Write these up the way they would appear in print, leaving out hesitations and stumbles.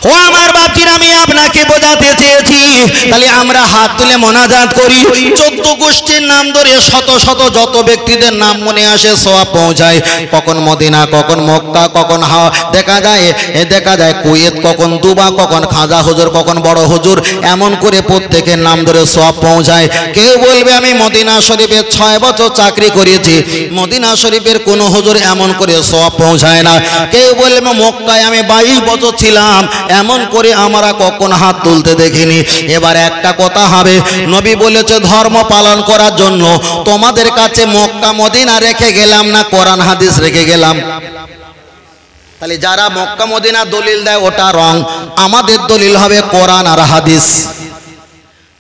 ও আমার বাপজিরা, আমি আপনাকে বোঝাতে চেয়েছি, তাহলে আমরা হাত তুলে মোনাজাত করি, 14 গোষ্ঠীর নাম ধরে শত শত যত ব্যক্তিদের নাম মনে আসে সওয়াব পৌঁছায়। কখন মদিনা, কখন মক্কা, কখন দেখা যায় কুয়েত, কখন দুবা, কখন খাজা হুজুর, কখন বড় হুজুর, এমন করে প্রত্যেকের নাম ধরে সওয়াব পৌঁছায়। কেউ বলবে আমি মদিনা শরীফে 6 বছর চাকরি করেছি, মদিনা শরীফের কোনো হুজুর এমন করে সওয়াব পৌঁছায় না। কেউ বলবে মক্কায় আমি 22 বছর ছিলাম, এমন করে আমরা কখন হাত তুলতে দেখিনি। এবার একটা কথা হবে, নবী বলেছে ধর্ম পালন করার জন্য তোমাদের কাছে মক্কা মদিনা রেখে গেলাম না কোরআন হাদিস রেখে গেলাম। তাহলে যারা মক্কা মদিনা দলিল দেয় ওটা রং, আমাদের দলিল হবে কোরআন আর হাদিস।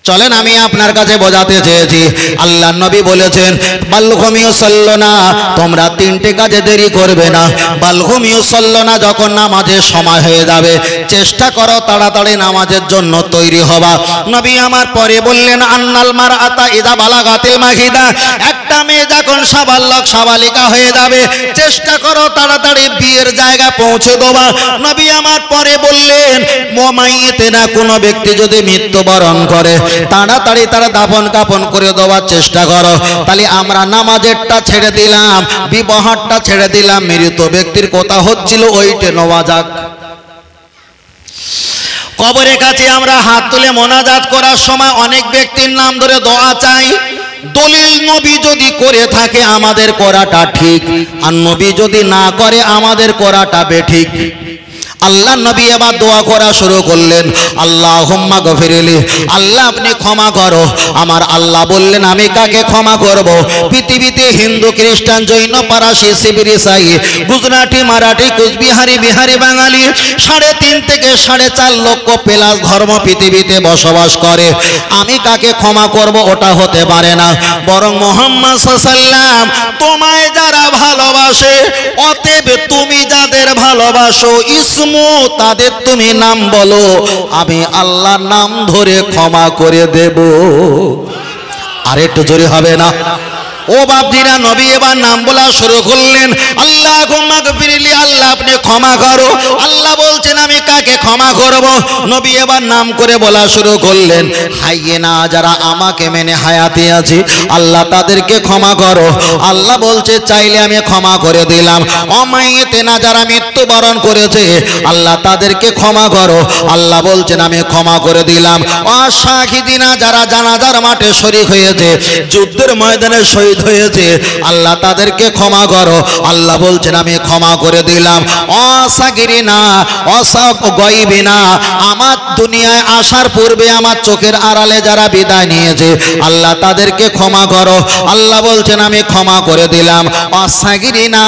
চলেন আমি আপনার কাছে বোঝাতে চেয়েছি, আল্লাহ নবী বলেছেন বালঘুমিও সাল্লনা, তোমরা 3টে কাজে দেরি করবে না। বালঘুমিও সাল্লনা, যখন নামাজের সময় হয়ে যাবে চেষ্টা করো তাড়াতাড়ি নামাজের জন্য তৈরি হবা। নবী আমার পরে বললেন আন্নাল মারআতা ইযা বালাগাতিল মাহিদা, একটা মেয়ে যখন সাবালক সাবালিকা হয়ে যাবে চেষ্টা করো তাড়াতাড়ি বিয়ের জায়গা পৌঁছে দেবা। নবী আমার পরে বললেন মুমাইয়িতেনা, কোনো ব্যক্তি যদি মৃত্যুবরণ করে তাড়াতাড়ি তারা দাফন কাফন করে দেওয়ার চেষ্টা করো। তাহলে আমরা নামাজেরটা ছেড়ে দিলাম, বিবাহটা ছেড়ে দিলাম, মৃত ব্যক্তির কথা হচ্ছিল ওইটা নেওয়া যাক। কবরের কাছে আমরা হাত তুলে মোনাজাত করার সময় অনেক ব্যক্তির নাম ধরে দোয়া চাই। দলিল নবী যদি করে থাকে আমাদের করাটা ঠিক, আর নবী যদি না করে আমাদের করাটা বেঠিক। আল্লাহ নবী এবার দোয়া করা শুরু করলেন, আল্লাহুম্মা গফিরলি, আল্লাহ আপনি ক্ষমা করো। আমার আল্লাহ বললেন আমি কাকে ক্ষমা করব? পৃথিবীতে হিন্দু, খ্রিস্টান, জৈন, পারাসি, শিবির, ইসাই, গুজরাটি, মারাঠি, কুচবিহারি, বিহারি, বাঙালি 3.5 থেকে 4.5 লক্ষ প্লাস ধর্ম পৃথিবীতে বসবাস করে। আমি কাকে ক্ষমা করব ওটা হতে পারে না, বরং মুহাম্মদ সাল্লাল্লাহু আলাইহি ওয়াসাল্লাম তোমায় যারা ভালোবাসে, অতএব তুমি যাদের ভালোবাসো তাদের তুমি নাম বলো, আমি আল্লাহর নাম ধরে ক্ষমা করে দেব। আর একটু জোরে হবে না? ও বাপজিরা, নবী এবার নাম বলা শুরু করলেন, আল্লাহুম্মা গফিরলি, আল্লাহ আপনি ক্ষমা করো। আল্লাহ বলছেন আমি কাকে ক্ষমা করব? নবী এবার নাম করে বলা শুরু করলেন, হাইয়েনা, যারা আমাকে মেনে হায়াতে আছে আল্লাহ তাদেরকে ক্ষমা করো। আল্লাহ বলছে চাইলে আমি ক্ষমা করে দিলাম। অমাইয়েতেনা, যারা মৃত্যুবরণ করেছে আল্লাহ তাদেরকে ক্ষমা করো। আল্লাহ বলছেন আমি ক্ষমা করে দিলাম। অশাহিদিনা, যারা জানাজার মাঠে শরীক হয়েছে, যুদ্ধের ময়দানে শহীদ হয়েছে আল্লাহ তাদেরকে ক্ষমা করো। আল্লাহ বলছেন আমি ক্ষমা করে দিলাম। অসাগিরিনা, অসাগয়বিনা, আমার দুনিয়ায় আসার পূর্বে আমার চোখের আড়ালে যারা বিদায় নিয়েছে আল্লাহ তাদেরকে ক্ষমা করো। আল্লাহ বলছেন আমি ক্ষমা করে দিলাম। অসাগিরিনা,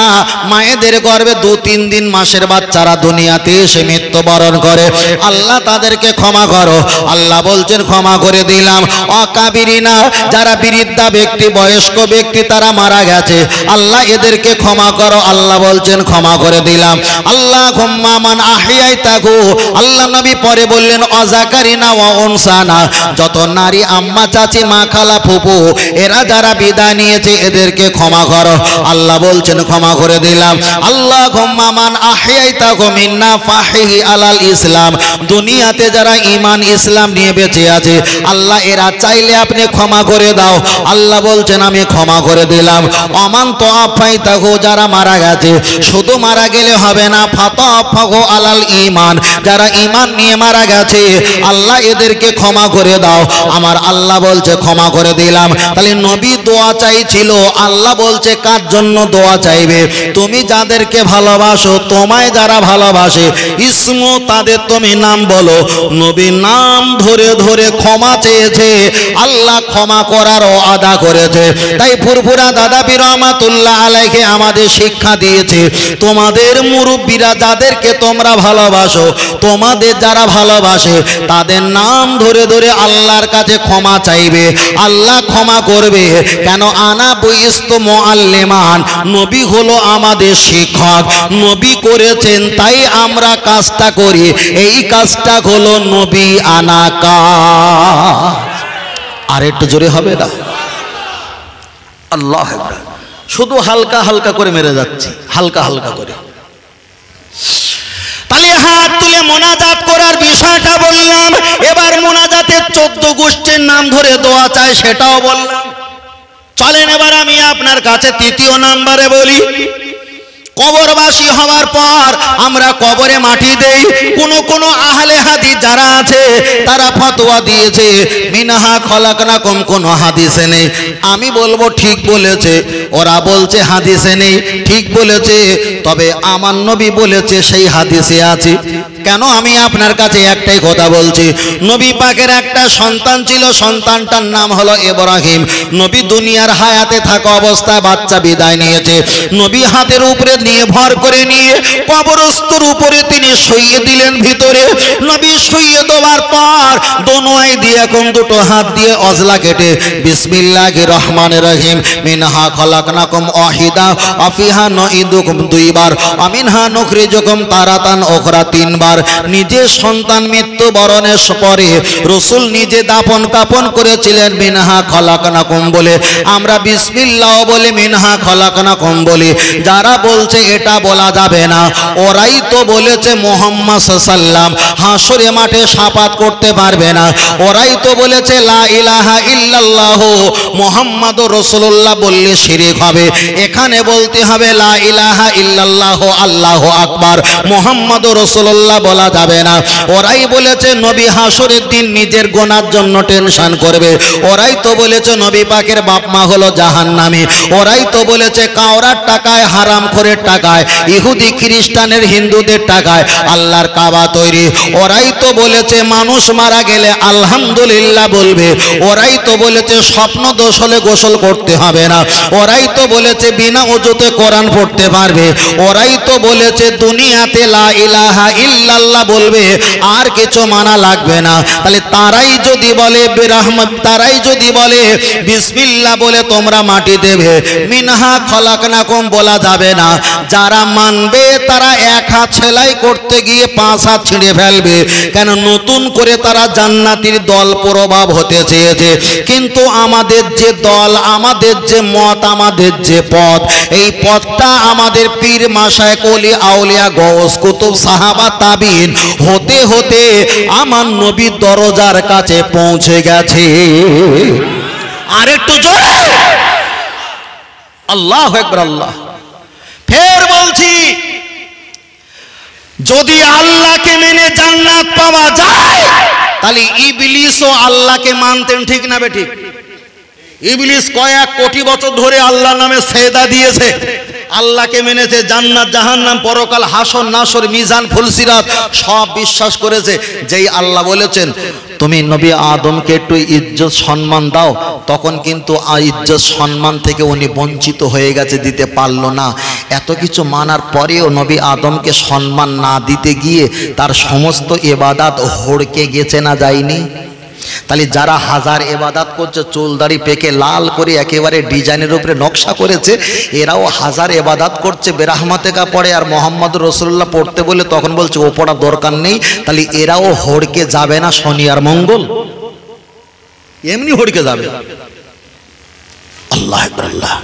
মায়েদের গর্ভে 2-3 দিন মাসের বাচ্চারা দুনিয়াতে এসে মৃত্যুবরণ করে আল্লাহ তাদেরকে ক্ষমা করো। আল্লাহ বলছেন ক্ষমা করে দিলাম। অকাবিরিনা, যারা বৃদ্ধা ব্যক্তি, বয়স্ক ব্যক্তি তারা মারা গেছে আল্লাহ এদেরকে ক্ষমা করো। আল্লাহ বলছেন ক্ষমা করে দিলাম। আল্লাহুম্মা মান আহইয়াইতাহু, আল্লাহ নবী পরে বললেন অযাকারিনা ওয়া উনসানা, যত নারী আম্মা, চাচি, মা, খালা, ফুপু এরা যারা বিদায় নিয়েছে এদেরকে ক্ষমা করো। আল্লাহ বলছেন ক্ষমা করে দিলাম। আল্লাহুম্মা মান আহইয়াইতাহু মিন্না ফাহিহি আলাল ইসলাম, দুনিয়াতে যারা ঈমান ইসলাম নিয়ে বেঁচে আছে আল্লাহ এরা চাইলে আপনি ক্ষমা করে দাও। আল্লাহ বলছেন আমি ক্ষমা করে দিলাম। অমান তাওয়াফাইতাহু, যারা মারা গেছে শুধু মারা গেলে হবে না, ফাতাফাহু আলাল ঈমান, যারা ঈমান নিয়ে মারা গেছে আল্লাহ এদেরকে ক্ষমা করে দাও। আমার আল্লাহ বলছে ক্ষমা করে দিলাম। তাহলে নবী দোয়া চাইছিল, আল্লাহ বলছে কার জন্য দোয়া চাইবে? তুমি যাদেরকে ভালোবাসো, তোমায় যারা ভালোবাসে ইসমু, তাদের তুমি নাম বলো। নবী নাম ধরে ধরে ক্ষমা চেয়েছে, আল্লাহ ক্ষমা করারও আদা করেছে। তাই ফুরফুরা দাদা পীর রহমাতুল্লাহ আলাইহি আমাদের শিক্ষা দিয়েছে, তোমাদের মুরব্বীরা যাদেরকে তোমরা ভালোবাসো, তোমাদের যারা ভালোবাসে তাদের নাম ধরে ধরে আল্লাহর কাছে ক্ষমা চাইবে, আল্লাহ ক্ষমা করবে। কেন? আনা বুইস্তু মুআল্লিমান, নবী হলো আমাদের শিক্ষক, নবী করেছেন তাই আমরা কাজটা করি। এই কাজটা হলো নবী আনা কাজ। আর একটু জোরে হবে না? আল্লাহ আকবার। শুধু হালকা হালকা করে মেরে যাচ্ছি, হালকা হালকা করে। তাহলে হাত তুলে মোনাজাত করার 14 গোষ্ঠীর নাম ধরে দোয়া চায় সেটাও বললাম। চলেন এবার আমি আপনার কাছে তৃতীয় নাম্বারে বলি, কবরবাসী হওয়ার পর আমরা কবরে মাটি দেই। কোন আহলে হাদিস যারা আছে তারা ফতোয়া দিয়েছে মিনহা খলাকনাকুম, কোন হাদিসে নেই। আমি বলবো ঠিক বলেছে, ওরা বলছে হাদিসে নেই, ঠিক বলেছে, তবে আমার নবী বলেছে সেই হাদিসে আছে। কেন আমি আপনার কাছে একটাই কথা বলছি, নবী পাকের একটা সন্তান ছিল, সন্তানটার নাম হলো ইব্রাহিম। নবী দুনিয়ার হায়াতে থাকা অবস্থায় বাচ্চা বিদায় নিয়েছে, নবী হাতের উপরে নিয়ে ভর করে নিয়ে কবরস্থর উপরে তিনি শুইয়ে দিলেন ভিতরে। নবী শুইয়ে দেওয়ার পর দোনোই দিয়ে এখন দুটো হাত দিয়ে অজলা কেটে বিসমিল্লাহির রহমানির রহিম মিনহা খলাকনাকুম ওয়াহিদা ওয়া ফিহা নুঈদুকুম দুইবার ওয়া মিনহা নুখরিজুকুম তারাতান উখরা তিনবার। নিজে সন্তান মৃত্যুবরণের পরে রাসূল নিজে দাফন কাফন করেছিলেন মিনহা খলাকনাকুম বলে। আমরা বিসমিল্লাহ বলে মিনহা খলাকনাকুম বলি। যারা বলছে এটা বলা যাবে না, ওরাই তো বলেছে মুহাম্মদ সাল্লাল্লাহু আলাইহি ওয়াসাল্লাম হাসরে মাঠে শাফাত করতে পারবে না। ওরাই তো বলেছে লা ইলাহা ইল্লাল্লাহ মুহাম্মাদুর রাসূলুল্লাহ বললে শিরক হবে। এখানে বলতে হবে লা ইলাহা ইল্লাল্লাহ আল্লাহু আকবার মুহাম্মাদুর রাসূলুল্লাহ বলা যাবে না। ওরাই বলেছে নবী হাসরের দিন নিজের গুনার জন্য টেনশন করবে। ওরাই তো বলেছে নবী পাকের বাপ মা হলো জাহান্নামী। ওরাই তো বলেছে কাওরার টাকায়, হারামখোরের টাকায়, ইহুদি খ্রিস্টানের হিন্দুদের টাকায় আল্লাহর কাবা তৈরি। ওরাই তো বলেছে মানুষ মারা গেলে আলহামদুলিল্লাহ বলবে। ওরাই তো বলেছে স্বপ্ন দোষ হলে গোসল করতে হবে না। ওরাই তো বলেছে বিনা ওযুতে কোরআন পড়তে পারবে। ওরাই তো বলেছে দুনিয়াতে লা ইলাহা ইল্লাল্লাহ বলবে, আর কিছু মানা লাগবে না। তাহলে তারাই যদি বলে বেরহমত, তারাই যদি বলে বিসমিল্লাহ বলে তোমরা মাটি দেবে, মিনহা খলাকনাকুম বলা যাবে না। যারা মানবে তারা এক হাত সেলাই করতে গিয়ে 5 হাত ছিঁড়ে ফেলবে। কেন? নতুন করে তারা জান্নাতীর দল প্রভাব হতে চেয়েছে। কিন্তু আমাদের যে দল, আমাদের যে মত, আমাদের যে পথ, এই পথটা আমাদের পীর মাশায়েখ ওলি আউলিয়া গওস কুতুব সাহাবা তাবিঈন হতে হতে আমার নবীর দরজার কাছে পৌঁছে গেছে। আর একটু জোরে আল্লাহু আকবার। আল্লাহ ফের বলছি, যদি আল্লাহকে মেনে জান্নাত পাওয়া যায় তাহলে ইবলিসও আল্লাহকে মানতেন, ঠিক না বেঠিক? ইবলিস কয়েক কোটি বছর ধরে আল্লাহর নামে সেজদা দিয়েছে, আল্লাহকে মেনেছে, জান্নাত জাহান্নাম পরকাল হাসর নাসর মিজান ফুলসিরাত সব বিশ্বাস করেছে। যেই আল্লাহ বলেছেন তুমি নবী আদমকে একটু ইজ্জত সম্মান দাও, তখন কিন্তু ইজ্জত সম্মান থেকে উনি বঞ্চিত হয়ে গেছে, দিতে পারলো না। এত কিছু মানার পরেও নবী আদমকে সম্মান না দিতে গিয়ে তার সমস্ত ইবাদত হড়কে গেছে না যায়নি? তাহলে যারা হাজার ইবাদত করছে, চুল দাড়ি পেকে লাল করে একেবারে ডিজাইনের উপরে নকশা করেছে, এরাও হাজার ইবাদত করছে, বেরাহমাতেকা পড়ে আর মুহাম্মদুর রাসূলুল্লাহ পড়তে বলে তখন বলছে ও পড়া দরকার নেই। তাহলে এরাও হড়কে যাবে না শনি আর মঙ্গল? এমনি হড়কে যাবে। আল্লাহ আকবার। আল্লাহ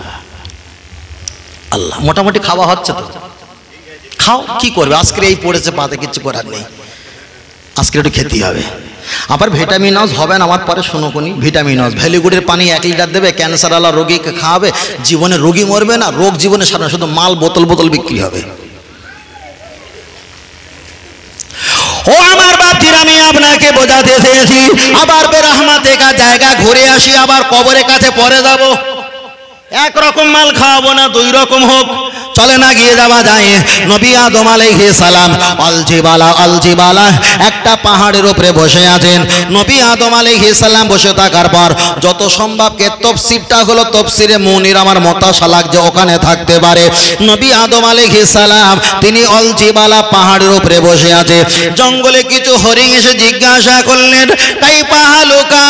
আল্লাহ। মোটামুটি খাওয়া হচ্ছে তো, খাও, কি করবে? আজকে এই পড়েছে, পাতে কিছু করার নেই, আজকে একটু খেতেই হবে। আবার ভিটামিনস হবে না, আমার পরে শুনো কোনি ভিটামিনস ভ্যালিগুড়ির পানি 1 লিটার দেবে, ক্যান্সার আলা রোগীকে খাওয়াবে, জীবনে রোগী মরবে না, রোগ জীবনে সারা, শুধু মাল বোতল বোতল বিক্রি হবে। ও আমার বাপজির, আমি আপনাকে বোঝাতে চেয়েছি, আবার বেরহমাতেকা জায়গা ঘুরে আসি, আবার কবরের কাছে পরে যাব। একরকম মাল খাওয়াবো না, 2 রকম হোক। চলে না গিয়ে যাওয়া যায়। নবী আদম আলাইহিস সালাম আল-জিবালা একটা পাহাড়ের উপরে বসে আছেন। নবী আদম আলাইহিস সালাম বসে থাকার পর যত সম্ভব কে তাফসীরটা হলো তাফসীরে মুনির, আমার মতাশা লাগছে ওখানে থাকতে পারে। নবী আদম আলাইহিস সালাম তিনি আল-জিবালা পাহাড়ের উপরে বসে আছে। জঙ্গলে কিছু হরিণ এসে জিজ্ঞাসা করলেন, কাইফা হালুকা,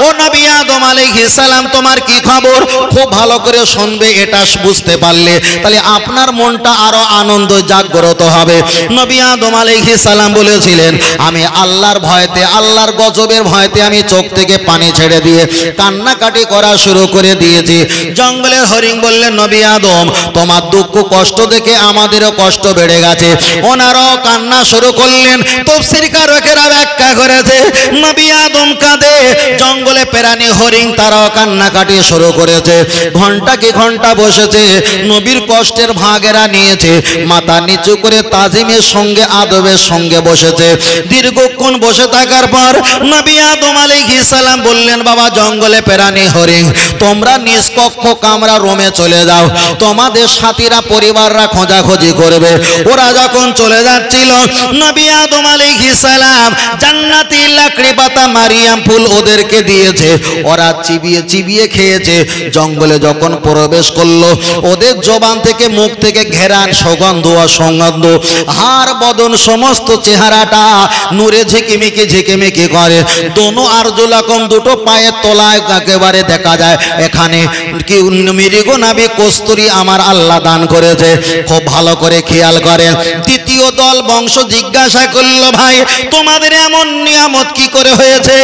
ও নবী আদম আলাইহিস সালাম তোমার কি খবর? খুব ভালো করে শুনবে, এটা বুঝতে পারলে তাহলে আপনার মনটা আরো আনন্দ জাগ্রত হবে। নবী আদম আলাইহিস সালাম বলেছিলেন, আমি আল্লাহর ভয়তে, আল্লাহর গজবের ভয়তে আমি চোখ থেকে পানি ছেড়ে দিয়ে কান্নাকাটি করা শুরু করে দিয়েছি। জঙ্গলের হরিণ বললেন, নবী আদম, তোমার দুঃখ কষ্ট দেখে আমাদেরও কষ্ট বেড়ে গেছে। ওনারাও কান্না শুরু করলেন। তাফসীরকারকেরা ব্যাখ্যা করেছে, নবী আদম কাঁদে, জঙ্গলে প্রাণী হরিণ তারাও কান্নাকাটি শুরু করেছে। ঘন্টা কি ঘন্টা বসেছে, নবীর কষ্টের ভাগেরা নিয়েছে, মাথা নিচু করে তাজিমের সঙ্গে আদবের সঙ্গে বসেছে। দীর্ঘক্ষণ বসে থাকার পর নবী আদম আলাইহিস সালাম বললেন, বাবা জঙ্গলে প্রাণী হরিণ, তোমরা নিষ্কক্ষ কামরা রুমে চলে যাও, তোমাদের সাথীরা পরিবাররা খোঁজাখুঁজি করবে। ওরা যখন চলে যাচ্ছিল, নবী আদম আলাইহিস সালাম জান্নাতি লাকড়ি পাতা মারিয়াম ফুল ওদেরকে দিয়েছে, ওরা চিবিয়ে চিবিয়ে খেয়েছে। জঙ্গলে যখন প্রবেশ করলো, ওদের জবান থেকে মুখ থেকে ঘেরান সুগন্ধ আর সুগন্ধ, হাড় বদন সমস্ত চেহারাটা নূরে ঝিকিমিকি ঝিকিমিকি করে। দোনো আরজুলাকুম, দুটো পায়ের তলায় একেবারে দেখা যায় এখানে কি মৃগো নাবি কস্তুরী আমার আল্লাহ দান করেছে। খুব ভালো করে খেয়াল করেন। দ্বিতীয় দল বংশ জিজ্ঞাসা করলো, ভাই তোমাদের এমন নিয়ামত কি করে হয়েছে?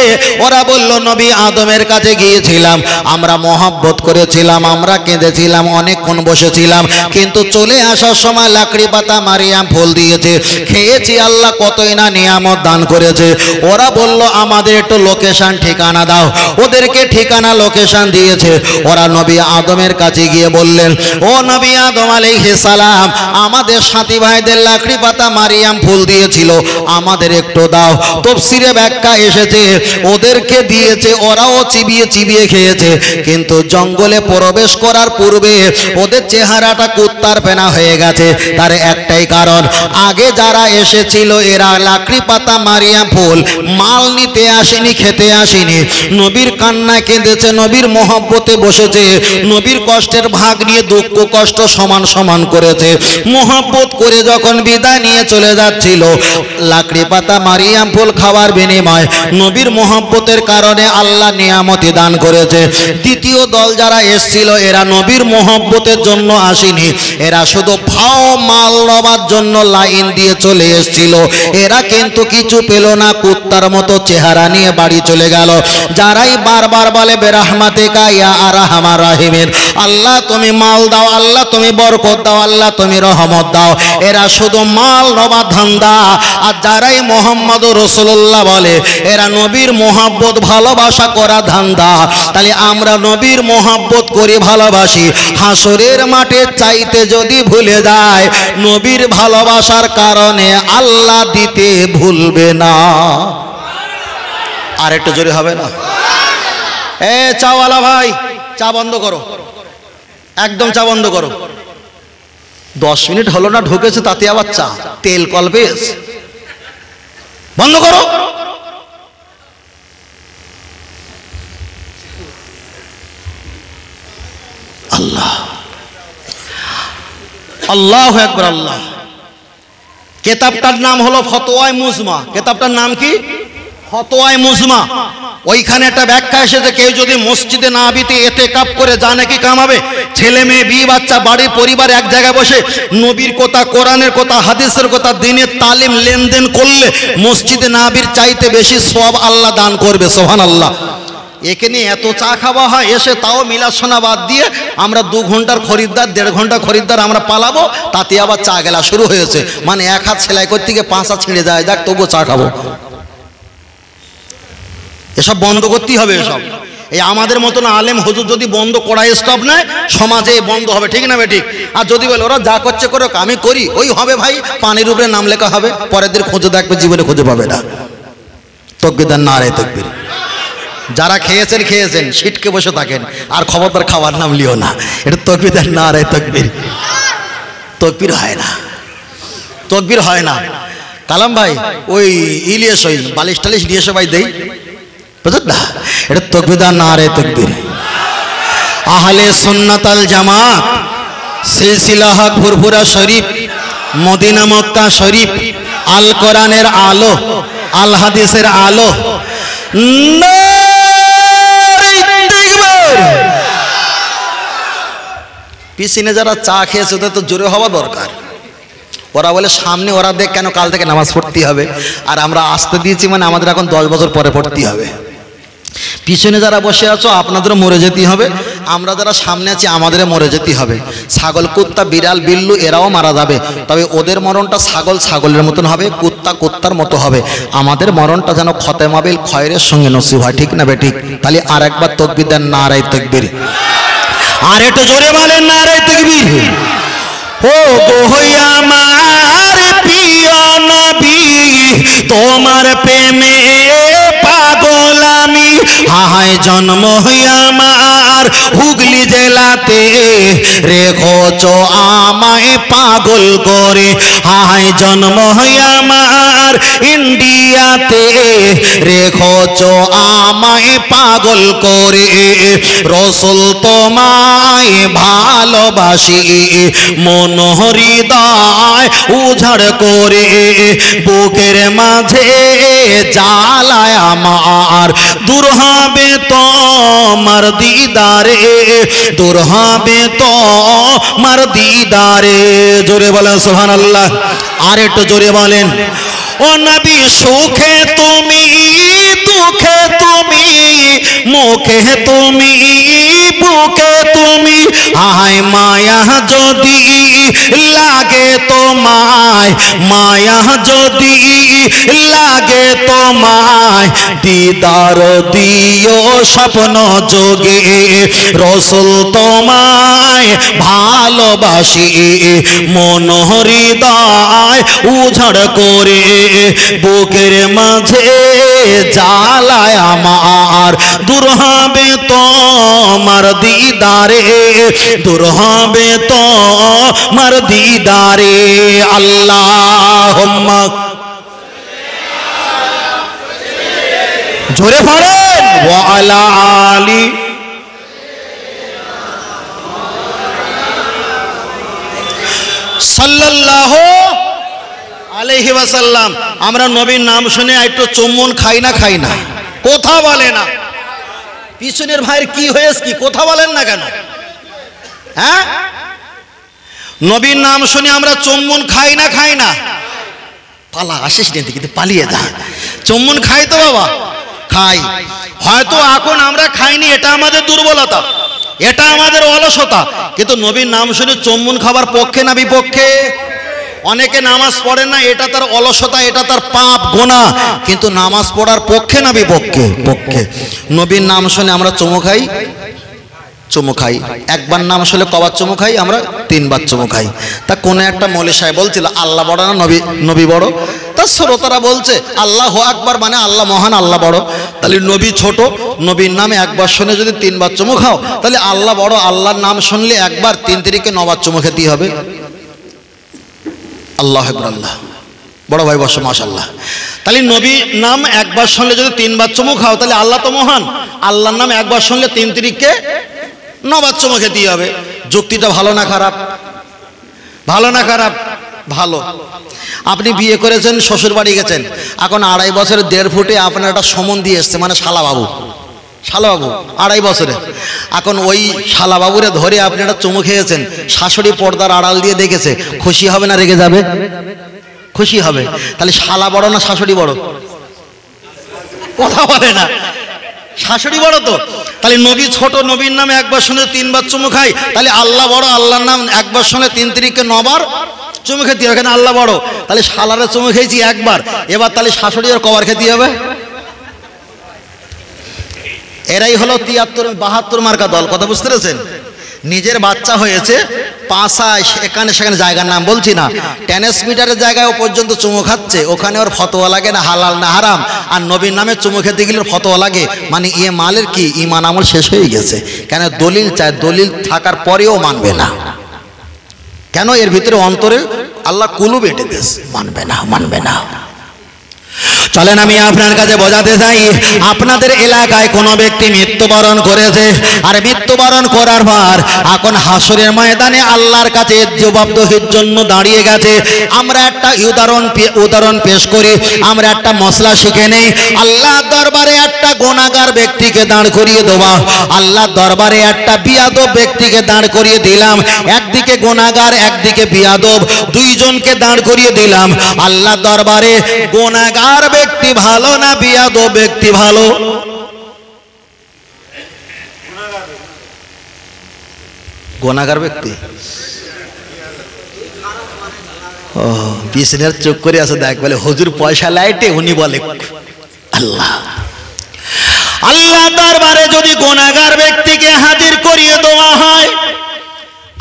ওরা বলল, নবী আদমের কাছে গিয়েছিলাম, আমরা মহব্বত করেছিলাম, আমরা কেঁদেছিলাম, অনেকক্ষণ বসেছিলাম, কিন্তু চলে আসার সময় লাকড়ি পাতা মারিয়াম ফুল দিয়েছে, খেয়েছি, আল্লাহ কতই না নিয়ামত দান করেছে। ওরা বলল, আমাদের একটু লোকেশন ঠিকানা দাও। ওদেরকে ঠিকানা লোকেশন দিয়েছে। ওরা নবী আদমের কাছে গিয়ে বললেন, ও নবী আদম আলাইহিস সালাম, আমাদের সাথী ভাইদের লাকড়ি পাতা মারিয়াম ফুল দিয়েছিল, আমাদের একটু দাও। তাফসীরে ব্যাখ্যা এসেছে, ওদেরকে দিয়েছে, ওরাও চিবিয়ে চিবিয়ে খেয়েছে, কিন্তু জঙ্গলে প্রবেশ করার পূর্বে ওদের চেহারাটা কুত্তার ফেনা হয়ে গেছে। তার একটাই কারণ, আগে যারা এসেছিল এরা লাকড়ি পাতা মারিয়াম ফুল মাল নিতে আসেনি, খেতে আসেনি, নবীর কান্নায় কেঁদেছে, নবীর মহব্বতে বসেছে, নবীর কষ্টের ভাগ নিয়ে দুঃখ কষ্ট সমান সমান করেছে। মহব্বত করে যখন বিদায় নিয়ে চলে যাচ্ছিল, লাকড়ি পাতা মারিয়াম ফুল খাওয়ার বিনিময় নবীর মহব্বতের কারণে আল্লাহ নিয়ামতি দান করেছে। দ্বিতীয় দল যারা এসেছিল, এরা নবীর মহব্বতের জন্য আসেনি, এরা শুধু ভাও মাল নেবার জন্য লাইন দিয়ে চলে এসেছিল। এরা কিন্তু কিছু পেল না, কুত্তার মতো চেহারা নিয়ে বাড়ি চলে গেল। যারাই বারবার বলে বেরহমাতিকা ইয়া আরহামার রাহিমিন, আল্লাহ তুমি মাল দাও, আল্লাহ তুমি বরকত দাও, আল্লাহ তুমি রহমত দাও, এরা শুধু মাল নেবার ধান্দা। আর যারাই মুহাম্মদুর রাসূলুল্লাহ বলে, এরা নবীর মহব্বত ভালোবাসা করা ধান্দা। তাহলে আমরা নবীর মহব্বত করি, ভালোবাসি, হাসরের মাঠে চাইতে যদি ভুলে যায়, নবীর ভালোবাসার কারণে আল্লাহ দিতে ভুলবে না। আর একটু জোরে হবে না? এ চাওয়ালা ভাই, চা বন্ধ করো, একদম চা বন্ধ করো। 10 মিনিট হলো না ঢুকেছে, তাতে আবার চা, তেল কলবেস, বন্ধ করো। আল্লাহ আল্লাহু আকবার। আল্লাহ। কিতাবটার নাম হলো ফতোয়ায়ে মুজমা। কিতাবটার নাম কি? ফতোয়ায়ে মুজমা। ওইখানে একটা ব্যাখ্যা এসেছে, কেউ যদি মসজিদে নববীতে ইতিকাফ করে জানে কি কামাবে, ছেলে মেয়ে বিয়ে বাচ্চা বাড়ির পরিবার এক জায়গায় বসে নবীর কথা, কোরআনের কথা, হাদিসের কথা, দ্বীনের তালিম লেনদেন করলে মসজিদে নববীর চাইতে বেশি সওয়াব আল্লাহ দান করবে। সুবহানাল্লাহ। এখানে এত চা খাওয়া হয়, এসে তাও মিলাশোনা বাদ দিয়ে আমরা 2 ঘন্টার খরিদ্দার, 1.5 ঘন্টা খরিদ্দার আমরা পালাবো, তাতে আবার চা গেলা শুরু হয়েছে। মানে এক হাত সেলাই করতে গিয়ে 5 হাত ছিঁড়ে যায়, যাক তবুও চা খাবো। এসব বন্ধ করতেই হবে। এসব এই আমাদের মতন আলেম হুজুর যদি বন্ধ করাই স্টপ নেয়, সমাজে বন্ধ হবে, ঠিক না ঠিক? আর যদি বলে ওরা যা করছে করুক, আমি করি, ওই হবে ভাই, পানির উপরে নাম লেখা হবে, পরের দিন খুঁজে দেখবে, জীবনে খুঁজে পাবে না। তাকবীর, নারে তাকবীর। যারা খেয়েছেন খেয়েছেন, সিটকে বসে থাকেন, আর খবরদার খাওয়ার নাম লিও না। এটা তাকবীর, নারে তাকবীর। তাকবীর হয় না, তাকবীর হয় না। কালাম ভাই, ওই ইলিয়াস, ওই বালিশ টালিশ নিয়ে এসে ভাই দেই, বুঝলেন না? এটা তাকবীর, নারে তাকবীর। আহলে সুন্নাত আল জামাত, সিলসিলা হক ফুরফুরা শরীফ, মদিনা মক্কা শরীফ, আল কোরআনের আলো, আল হাদিসের আলো। পিছনে যারা চা খেয়েছে ওদের তো জোরে হওয়া দরকার। ওরা বলে সামনে ওরা দেখ কেন কাল থেকে নামাজ পড়তে হবে, আর আমরা আসতে দিয়েছি মানে আমাদের এখন 10 বছর পরে পড়তে হবে। পিছনে যারা বসে আছো আপনাদেরও মরে যেতে হবে, আমরা যারা সামনে আছি আমাদেরও মরে যেতে হবে। ছাগল কুত্তা বিড়াল বিল্লু এরাও মারা যাবে, তবে ওদের মরণটা ছাগল ছাগলের মতন হবে, কুত্তা কুত্তার মতো হবে। আমাদের মরণটা যেন খতেমাবিল খয়রের সঙ্গে নসিব হয়, ঠিক না বেঠিক? তাহলে আর একবার তাকবীর দেন, নারায়ে তাকবীর। আর একটু জোরে বলেন নারায়ে তাকবীর। ও গো আমার প্রিয় নবী, তোমার প্রেমে পাগল আমি। হায় জন্ম আমার হুগলি জেলাতে, রেখেছো আমায় পাগল করে। হায় জন্ম আমার ইন্ডিয়াতে, রেখেছো আমায় পাগল করে। রসুল তোমায় ভালোবাসি, মন হৃদয় উজাড় করে। বুকের মাঝে জ্বালায় আমার, দূর হবে তোমার দিদারে, দূর হবে তোমার দিদারে। জোরে বলেন সুবহানাল্লাহ। আর একটু জোরে বলেন। ও নবী সুখে তুমি, দুঃখে তুমি, মুখে তুমি, বুকে তুমি। হায় মায়া যদি লাগে তোমায়, মায়া যদি লাগে তোমায়, দিদার দিও স্বপ্ন যোগে। রসুল তোমায় ভালোবাসি, মন হৃদয় উজাড় করে। বুকের মাঝে জ্বালায় আমার, দূর হবে তোমার দিদারে, দূর হবে তোমার দিদারে। আল্লাহুম্মা জোরে পড়েন, ওয়া আলা আলি। সাল্লাল্লাহু আলাইহি ওয়াসাল্লাম। আমরা নবীর নাম শুনে একটু চুম্বন খাই না? খাই না? কথা বলে না। পিছনের ভাইয়ের কি হয়েছে, কি কথা বলেন না কেন? হ্যাঁ, নবীর নাম শুনে আমরা চুম্বন খাই না? খাই না? পালা আসিস না, কিন্তু পালিয়ে যা। চুম্বন খাই তো বাবা, খাই। হয়তো এখন আমরা খাইনি, এটা আমাদের দুর্বলতা, এটা আমাদের অলসতা। কিন্তু নবীর নাম শুনে চুম্বন খাবার পক্ষে না বিপক্ষে? অনেকে নামাজ পড়ে না, এটা তার অলসতা, এটা তার পাপ গোনা, কিন্তু নামাজ পড়ার পক্ষে না বিপক্ষে? পক্ষে। নবীর নাম শুনে আমরা চুমু খাই, চুমু খাই। একবার নাম শুনলে কবার চুমু খাই? আমরা 3 বার চুমু খাই। তা কোনো একটা মৌলী সাহেব বলছিল আল্লাহ বড় না নবী বড়? তা শ্রোতারা বলছে আল্লাহু আকবার মানে আল্লাহ মহান, আল্লাহ বড়। তাহলে নবী ছোট, নবীর নামে একবার শুনে যদি 3 বার চুমু খাও, তাহলে আল্লাহ বড়। আল্লাহর নাম শুনলে একবার 3 তিরিকে 9 বার চুমু খেতেই হবে। আল্লাহু আকবার। আল্লাহ বড় ভাই বসো, মাশাআল্লাহ। তাহলে নবীর নাম একবার শুনলে যদি 3 বার চুমু খাও, তাহলে আল্লাহ তো মহান। আল্লাহর নাম একবার শুনলে 3 তিরিকে 9 বার চুমু খেতেই হবে। যুক্তিটা ভালো না খারাপ? ভালো না খারাপ? ভালো। আপনি বিয়ে করেছেন, শ্বশুর বাড়ি গেছেন, এখন 2.5 বছরের 1.5 ফুটে আপনার একটা সমন দিয়ে এসছে, মানে শালাবাবু, শালাবাবু 2.5 বছরে। এখন ওই শালাবাবুরে ধরে আপনি একটা চুমু খেয়েছেন, শাশুড়ি পর্দার আড়াল দিয়ে দেখেছে, খুশি হবে না রেগে যাবে? খুশি হবে। তাহলে শালা বড় না শাশুড়ি বড়? কথা বলে না। শাশুড়ি বড় তো। তাহলে নবী ছোট, নবীর নামে একবার শুনে 3 বার চুমু খাই, তাহলে আল্লাহ বড়। আল্লাহর নাম একবার শুনে 3 তিরিকে 9 বার চুমু খেতে হবে, এখানে আল্লাহ বড়। তাহলে শালারে চুমু খেয়েছি একবার, এবার তাহলে শাশুড়ি আর কবার খেতে হবে? এরাই হলো 73-72 মার্কা দল। কথা বুঝতে পেরেছেন? নিজের বাচ্চা হয়েছে, পাশায় এখানে সেখানে জায়গার নাম বলছি না, টেনিস মিটারের জায়গায় ও পর্যন্ত চুমু খাচ্ছে, ওখানে ওর ফতোয়া লাগে না হালাল না হারাম। আর নবীর নামে চুমু খেতে গেলে ফতোয়া লাগে, মানে ইয়ে মালের কি ইমান আমল শেষ হয়ে গেছে। কেন? দলিল চায়, দলিল থাকার পরেও মানবে না। কেন? এর ভিতরে অন্তরে আল্লাহ কুলুব এঁটে দিয়েছে, মানবে না, মানবে না। চলেন আমি আপনার কাছে বোঝাতে চাই, আপনাদের এলাকায় কোনো ব্যক্তি মৃত্যুবরণ করেছে, আর মৃত্যুবরণ করার পর এখন হাসরের ময়দানে আল্লাহর কাছে জবাবদিহির জন্য দাঁড়িয়ে গেছে। আমরা একটা উদাহরণ পেশ করি, আমরা একটা মশলা শিখে নেই। আল্লাহর দরবারে একটা গুনাহগার ব্যক্তিকে দাঁড় করিয়ে দেওয়া, আল্লাহর দরবারে একটা বিয়াদব ব্যক্তিকে দাঁড় করিয়ে দিলাম। একদিকে গুনাহগার, একদিকে বিয়াদব, দুইজনকে দাঁড় করিয়ে দিলাম। আল্লাহর দরবারে গুনাহগার ব্যক্তি ভালো না বিয়াদব ব্যক্তি ভালো? গুনাহগার ব্যক্তি। ও বিষ্ণের চোখ করে আছে, দেখ বলে হুজুর পয়সা লাইটে, উনি বলে আল্লাহ। আল্লাহ দরবারে যদি গুনাহগার ব্যক্তিকে হাজির করিয়ে দেওয়া হয়,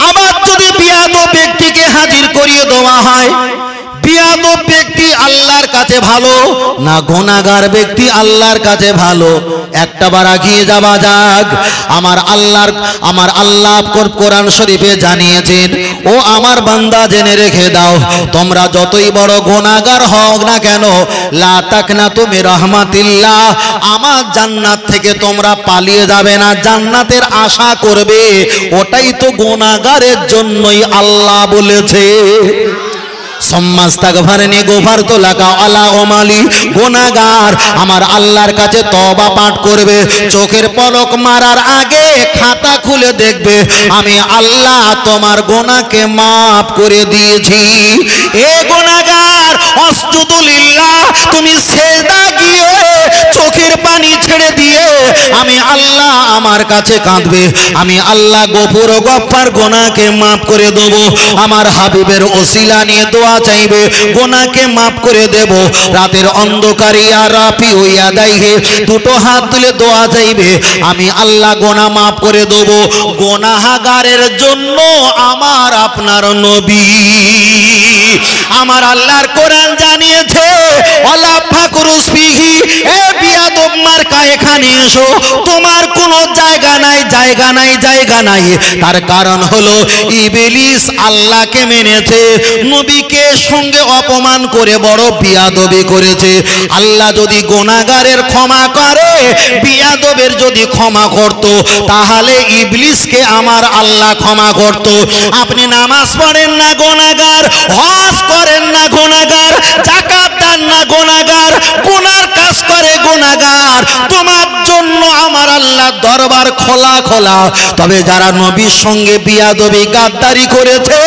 আবার যদি বিয়াদব ব্যক্তিকে হাজির করিয়ে দেওয়া হয়, বিয়াদব ব্যক্তি আল্লাহর কাছে ভালো না গুনাহগার ব্যক্তি আল্লাহর কাছে ভালো? একটাবার আগিয়ে যাওয়া যাক। আমার আল্লাহ কোরআন শরীফে জানিয়েছেন, ও আমার বান্দা জেনে রেখে দাও, তোমরা যতই বড় গুনাহগার হও না কেন, লা তাকনাতু মির রাহমাতিল্লাহ, আমার জান্নাত থেকে তোমরা পালিয়ে যাবে না, জান্নাতের আশা করবে। ওটাই তো গুনাহগারের জন্যই আল্লাহ বলেছে। গুনাহগার আমার আল্লাহর কাছে তওবা পাঠ করবে, চোখের পলক মারার আগে খাতা খুলে দেখবে আমি আল্লাহ তোমার গুনাহকে মাফ করে দিয়েছি। এ গুনাহগার আসজুদু লিল্লাহ, তুমি সিজদা গিয়ে চোখের পানি ছেড়ে দিয়ে আমি আল্লাহ আমার কাছে কাঁদবে, আমি আল্লাহ গফুর গফফার গুনাহকে মাফ করে দেব। আমার হাবিবের ওসিলা নিয়ে দোয়া চাইবে, গুনাহকে মাফ করে দেব। রাতের অন্ধকারে ইয়া রাফি ইয়া দাইহে, দুটো হাত তুলে দোয়া চাইবে, আমি আল্লাহ গুনাহ মাফ করে দেব। গুনাহগারের জন্য আমার আপনার নবী, আমার আল্লাহর কোরআন জানিয়েছে, ওয়ালা ফাকরুস ফিহি, এ বিয়াদব মার্কা এখানে এসো, তোমার কোনো জায়গা নাই, জায়গা নাই, জায়গা নাই। তার কারণ হলো ইবলিস আল্লাহকে মেনেছে, নবীকে সঙ্গে অপমান করে বড় বিয়াদবি করেছে। আল্লাহ যদি গুনাহগারের ক্ষমা করে, বিয়াদবের যদি ক্ষমা করত, তাহলে ইবলিসকে আমার আল্লাহ ক্ষমা করত। আপনি নামাজ পড়েন না গুনাহগার, হজ করেন না গুনাহগার, যাকাত দেন না গুনাহগার, গুনার কাজ করে গুনাহগার, তোমার জন্য আমার আল্লাহ দরবার খোলা খোলা। তবে যারা নবীর সঙ্গে বিয়াদবি গাদ্দারি করেছে,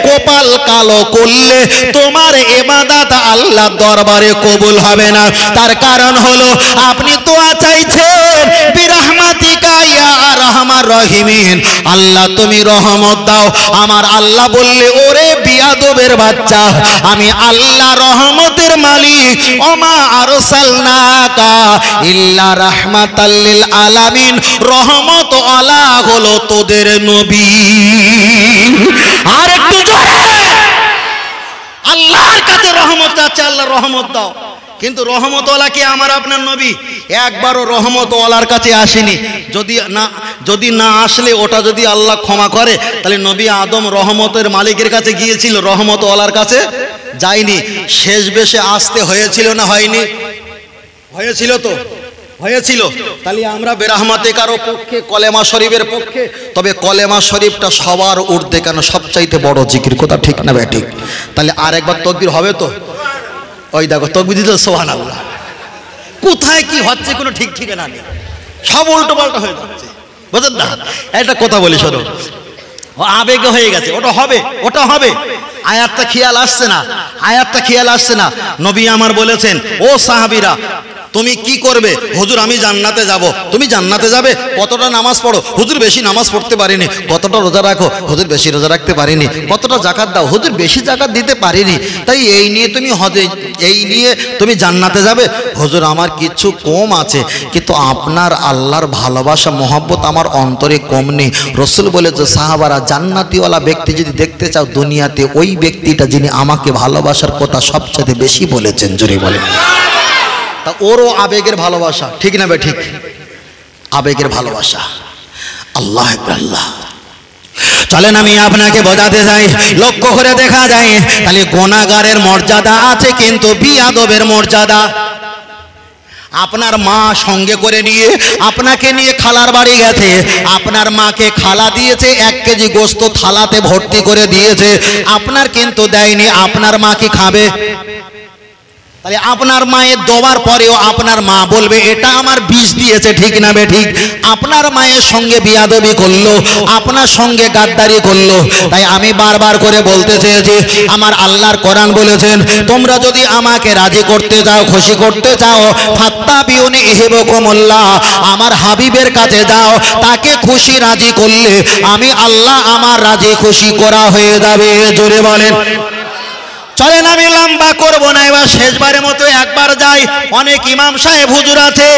কপাল কালো করলে তোমার ইবাদত আল্লাহ দরবারে কবুল হবে না। তার কারণ হলো আপনি দোয়া চাইছেন বিরহমাতিকা ইয়া আরহামার রাহিমিন, আল্লাহ তুমি রহমত দাও। আমার আল্লাহ বললে, ওরে বিয়াদবের বাচ্চা, আমি আল্লাহ রহমতের মালিক, ওমা আরসালনাকা ইল্লা রাহমাতাল লিল আলামিন, রহমত আলা হলো তোদের নবী। আর একটু জোরে আল্লাহর কাছে রহমত চাচ্ছে, আল্লাহ রহমত দাও। কিন্তু রহমতওয়ালা কি আমার আপনার নবী? একবারও রহমতওয়ালার কাছে আসেনি। যদি না আসলে ওটা যদি আল্লাহ ক্ষমা করে, তাহলে নবী আদম রহমতের মালিকের কাছে গিয়েছিল, রহমতওয়ালার কাছে যায়নি। শেষ বেশে আসতে হয়েছিল না হয়নি? হয়েছিল তো, হয়েছিল। তাহলে আমরা বেরহমাতে কারো পক্ষে, কলেমা শরীফের পক্ষে। তবে কলেমা শরীফটা সবার ঊর্ধ্বে, কেন সবচাইতে বড় জিকির, কথা ঠিক না ঠিক? তাহলে আর একবার তাকবীর হবে তো? ওই দেখো তাকবীর দিল, সুবহানাল্লাহ। কোথায় কি হচ্ছে কোনো ঠিক ঠিকানা নেই, সব উল্টো পাল্টা হয়ে যাচ্ছে, বুঝলেন না? একটা কথা বলি শোনো, আবেগে হয়ে গেছে, ওটা হবে, ওটা হবে। আয়াতটা খেয়াল আসছে না, আয়াতটা খেয়াল আসছে না। নবী আমার বলেছেন, ও সাহাবীরা তুমি কি করবে? হুজুর আমি জান্নাতে যাব। তুমি জান্নাতে যাবে? কতটা নামাজ পড়ো? হুজুর বেশি নামাজ পড়তে পারিনি। কতটা রোজা রাখো? হুজুর বেশি রোজা রাখতে পারিনি। কতটা যাকাত দাও? হুজুর বেশি যাকাত দিতে পারিনি। তাই এই নিয়ে তুমি এই নিয়ে তুমি জান্নাতে যাবে? হুজুর আমার কিছু কম আছে, কিন্তু আপনার আল্লাহর ভালোবাসা মহব্বত আমার অন্তরে কম নেই। রসুল বলেছে, সাহাবারা জান্নাতিওয়ালা ব্যক্তি যদি দেখতে চাও দুনিয়াতে, ওই ব্যক্তিটা যিনি আমাকে ভালোবাসার কথা সবচেয়ে বেশি বলেছেন। জোরে বলেন। তা ওরও আবেগের ভালোবাসা, ঠিক না বে ঠিক? আবেগের ভালোবাসা। আল্লাহ আল্লাহ। চলেন আমি আপনাকে বোঝাতে চাই, লক্ষ্য করে দেখা যায় তাহলে গুনাহগারের মর্যাদা আছে কিন্তু বিয়াদবের মর্যাদা। আপনার মা সঙ্গে করে নিয়ে আপনাকে নিয়ে খালার বাড়ি গেছে, আপনার মাকে খালা দিয়েছে 1 কেজি গোস্ত থালাতে ভর্তি করে দিয়েছে, আপনার কিন্তু দেয়নি, আপনার মা কি খাবে? তাহলে আপনার মায়ের দেওয়ার পরেও আপনার মা বলবে এটা আমার বিষ দিয়েছে, ঠিক না বে ঠিক? আপনার মায়ের সঙ্গে বিয়াদবি করলো, আপনার সঙ্গে গাদ্দারি করলো। তাই আমি বারবার করে বলতে চেয়েছি, আমার আল্লাহর কোরআন বলেছেন তোমরা যদি আমাকে রাজি করতে চাও, খুশি করতে চাও, ফাত্তাবিউনি ইহিবকুমুল্লাহ, আমার হাবিবের কাছে যাও, তাকে খুশি রাজি করলে আমি আল্লাহ আমার রাজি খুশি করা হয়ে যাবে। জোরে বলেন। চলেন আমি লম্বা করব না, এবার শেষবারের মতো একবার যাই। অনেক ইমাম সাহেব হুজুর আছে,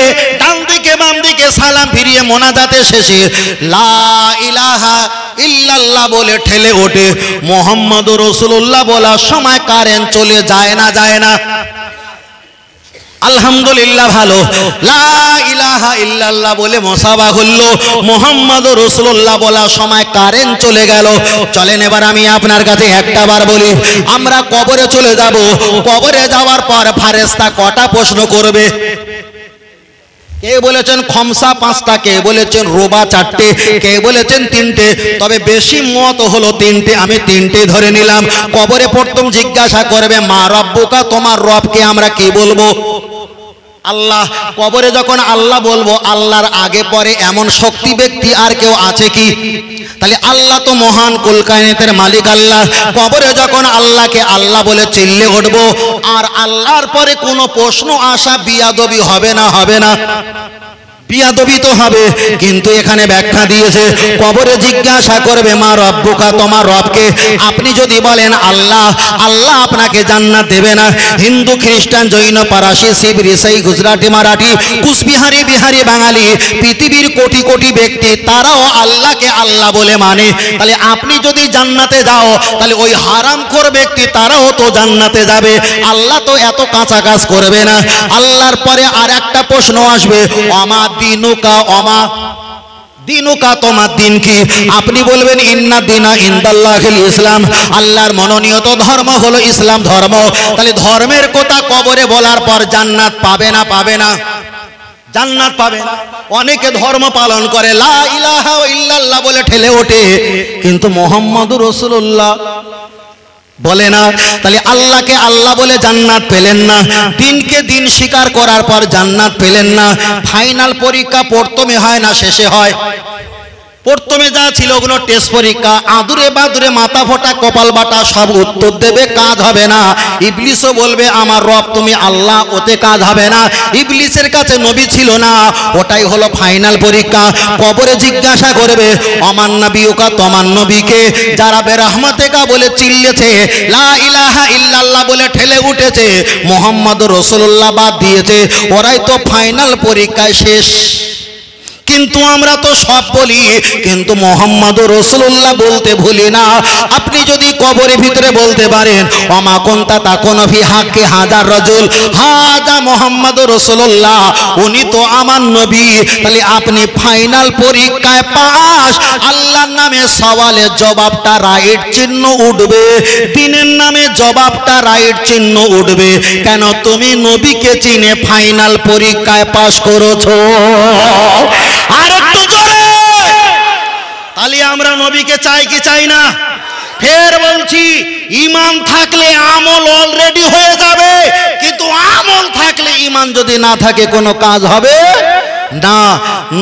ডান দিকে বাম দিকে সালাম ফিরিয়ে মোনাজাতে শেষে লা ইলাহা ইল্লাল্লাহ বলে ঠেলে ওঠে মুহাম্মাদুর রাসূলুল্লাহ বলার সময় কারেন্ট চলে যায় না, যায় না? আলহামদুলিল্লাহ ভালো। লা ইলাহা ইল্লাল্লাহ বলে মুসাফা হলো, মুহাম্মাদুর রাসূলুল্লাহ বলার সময় কারেন্ট চলে গেল। চলেন এবার আমি আপনার কাছে একটা বার বলি, আমরা কবরে চলে যাব, কবরে যাওয়ার পর ফেরেশতা কটা প্রশ্ন করবে? কে বলেছেন খমসা 5টা, কে বলেছেন রোবা 4টে, কে বলেছেন 3টে, তবে বেশি মত হলো 3টে, আমি 3টে ধরে নিলাম। কবরে প্রথম জিজ্ঞাসা করবে মা রব্বুকা, তোমার রবকে আমরা কি বলবো? আল্লাহ। কবরে যখন আল্লাহ বলবো, আল্লাহর আগে পরে এমন শক্তি ব্যক্তি আর কেউ আছে কি? তাহলে আল্লাহ তো মহান, কুল কায়নাতের মালিক আল্লাহ। কবরে যখন আল্লাহকে আল্লাহ বলে চিল্লে উঠবো, আর আল্লাহর পরে কোনো প্রশ্ন আসা বিয়াদবি হবে না? হবে না? বিয়াদবি তো হবে, কিন্তু এখানে ব্যাখ্যা দিয়েছে কবরে জিজ্ঞাসা করবে মা রব্বুকা, তোমার রবকে। আপনি যদি বলেন আল্লাহ, আল্লাহ আপনাকে জান্নাত দেবে না। হিন্দু, খ্রিস্টান, জৈন, পারাসি, শিব, রিসাই, গুজরাটি, মারাঠি, কুচবিহারি, বিহারি, বাঙালি, পৃথিবীর কোটি কোটি ব্যক্তি তারাও আল্লাহকে আল্লাহ বলে মানে। তাহলে আপনি যদি জান্নাতে যাও, তাহলে ওই হারামখোর ব্যক্তি তারাও তো জান্নাতে যাবে। আল্লাহ তো এত কাঁচা কাজ করবে না। আল্লাহর পরে আর একটা প্রশ্ন আসবে, অমা দিনুকা, অমা দিনুকা, তোমার দিন কি? আপনি বলবেন ইন্না দিনা ইনদাল্লাহিল ইসলাম, আল্লাহর মনোনীত ধর্ম হলো ইসলাম ধর্ম। তাহলে ধর্মের কথা কবরে বলার পর জান্নাত পাবে না? পাবে না? জান্নাত পাবে না। অনেকে ধর্ম পালন করে, লা ইলাহা ইল্লাল্লাহ বলে ঠেলে ওঠে, কিন্তু মুহাম্মাদুর রাসূলুল্লাহ বলে না। তাহলে আল্লাহকে আল্লাহ বলে জান্নাত পেলেন না, দিনকে দিন স্বীকার করার পর জান্নাত পেলেন না। ফাইনাল পরীক্ষা প্রথমে হয় না শেষে হয়? প্রথমে যা ছিল ওগুলো টেস্ট পরীক্ষা, আদুরে বাদুরে মাথা ফোটা কপাল বাটা সব উত্তর দেবে, কাজ হবে না। ইবলিসও বলবে আমার রব তুমি আল্লাহ, ওতে কাজ হবে না। ইবলিসের কাছে নবী ছিল না, ওটাই হলো ফাইনাল পরীক্ষা। কবরে জিজ্ঞাসা করবে অমান নবিয়ুকা, তোমার নবীকে? যারা বেরহমাতেকা বলে চিল্লেছে, লা ইলাহা ইল্লাল্লাহ বলে ঠেলে উঠেছে, মুহাম্মাদুর রাসূলুল্লাহ বাদ দিয়েছে, ওরাই তো ফাইনাল পরীক্ষায় শেষ। কিন্তু আমরা তো সব বলি, কিন্তু মুহাম্মাদুর রাসূলুল্লাহ বলতে ভুলি না। আপনি যদি কবরের ভিতরে বলতে পারেন ওমা কুনতা তাকুনু ফি হাক্কি হাজার রাজুল হাজা মুহাম্মাদুর রাসূলুল্লাহ, উনি তো আমার নবী, তাহলে আপনি ফাইনাল পরীক্ষায় পাস। আল্লাহর নামে সওয়ালের জবাবটা রাইট চিহ্ন উঠবে, দিনের নামে জবাবটা রাইট চিহ্ন উঠবে। কেন? তুমি নবীকে চিনে ফাইনাল পরীক্ষায় পাস করেছো। আর একটু জোরে। তাহলে আমরা নবীকে চাই কি চাই না? ফের বলছি, ঈমান থাকলে আমল অলরেডি হয়ে যাবে, কিন্তু আমল থাকলে ঈমান যদি না থাকে কোনো কাজ হবে না।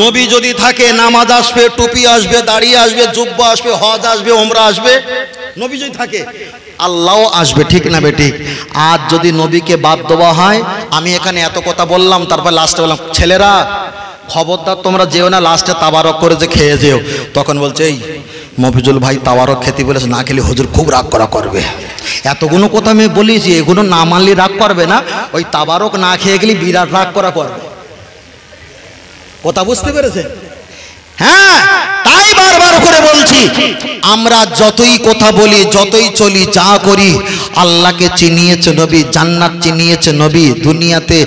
নবী যদি থাকে নামাজ আসবে, টুপি আসবে, দাড়ি আসবে, জুব্বা আসবে, হজ আসবে, ওমরা আসবে। নবী যদি থাকে আল্লাহও আসবে, ঠিক না বেঠিক? আজ যদি নবীকে বাদ দেওয়া হয়, আমি এখানে এত কথা বললাম, তারপর লাস্টে বললাম ছেলেরা খবরদার তোমরা যেও না, লাস্টে তাবারক করে যে খেয়ে যেও। তখন বলছে এই মফিজুল ভাই তাবারক খেতে বলেছে, না খেলে হুজুর খুব রাগ করা করবে। এতগুলো কথা আমি বলেছি, এগুলো না মানলে রাগ করবে না, ওই তাবারক না খেয়ে গেলে বিরাট রাগ করা করবে। কথা বুঝতে পেরেছে? হ্যাঁ, তাই বারবার করে বলছি, আমরা যতই কথা বলি, যতই চলি, যা করি, আল্লাহকে চিনিয়েছে নবী, জান্নাত চিনিয়েছে নবী, দুনিয়াতে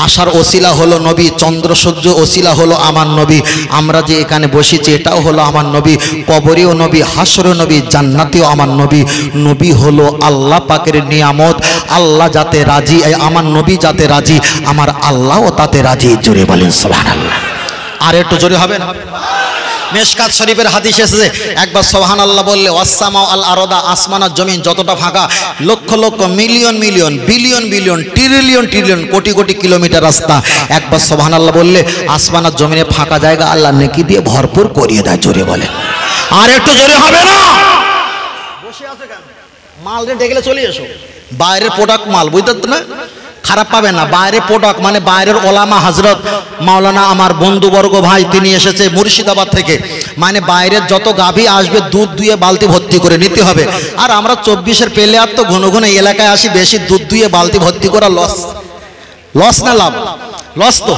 আসার ওসিলা হলো নবী, চন্দ্র সূর্য ওসিলা হলো আমার নবী, আমরা যে এখানে বসেছি এটাও হলো আমার নবী, কবরেও নবী, হাসরেও নবী, জান্নাতেও আমার নবী। নবী হলো আল্লাহ পাকের নিয়ামত। আল্লাহ যাতে রাজি, আমার নবী যাতে রাজি, আমার আল্লাহও তাতে রাজি। জোরে বলেন সুবহানাল্লাহ। আর একটু জোরে হবে না? মেশকাত শরীফের হাদিস এসেছে, একবার সুবহানাল্লাহ বললে ওয়াসসামা আল আরদা, আসমান আর জমিন যতটা ফাঁকা, lakh lakh million million billion billion trillion trillion crore crore kilometre রাস্তা, একবার সুবহানাল্লাহ বললে আসমান আর জমিনে ফাঁকা জায়গা আল্লাহ নেকি দিয়ে ভরপুর করিয়ে দেয়। জোরে বলে, আর একটু জোরে হবে না? বসে আছে কেন? মাল রে ডেকে চলে এসো। বাইরের প্রোডাক্ট মাল, বুঝতে না, খারাপ পাবে না। বাইরে প্রোডাক্ট মানে বাইরের ওলামা হযরত মাওলানা আমার বন্ধুবর্গ ভাই, তিনি এসেছে মুর্শিদাবাদ থেকে। মানে বাইরের যত গাভী আসবে দুধ দুয়ে বালতি ভর্তি করে নিতে হবে। আর আমরা 24-এর প্লেয়ার তো ঘন ঘন এই এলাকায় আসি, বেশি দুধ দুয়ে বালতি ভর্তি করা লস। লস না লাভ? লস তো।